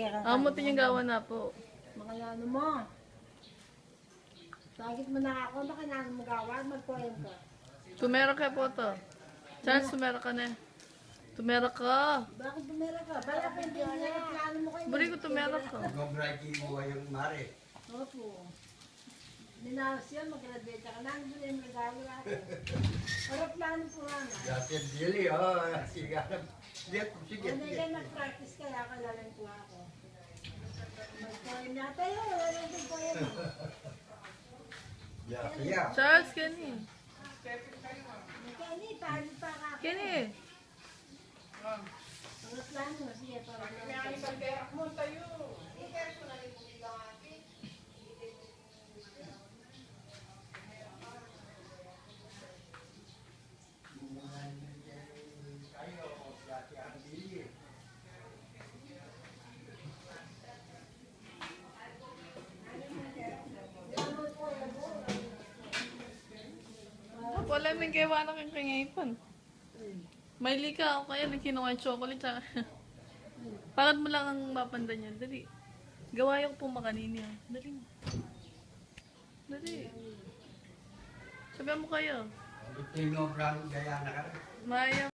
pera. Amutin yung gawa na po. Mga ano mo. Sagit mo na ako, baka na mo gawa, mag-poem ka. Tumera ka po to. Charles, tumera ka na. Tumera ka. Bakit bumera ka? Bala pa hindi na plano mo kayo. Buri ko tumera ka. Mag-breaking mo yung mare. Opo. Ninawas yun, mag-graduate ka lang, doon yung nagagawa ako. Pero plano po nga na. Yasin dili, oh. Sige. Sige. Ano yan, nag-practice kaya kalalang po ako. Mag-poem na tayo, wala lang yung poem mo. Yeah. Charles, Kenny. Kenny, paano pa ka? Kenny. Mga plano, sige, para Wala may gawa na kang kangaypan. May lika ako kaya nagkinuha yung chocolate sa Bakit mo lang ang mapandan yan? Dali. Gawa yung pumakanini. Dali. Dali. Sabihan mo kayo. Ito yung brand gaya na ka. Maya.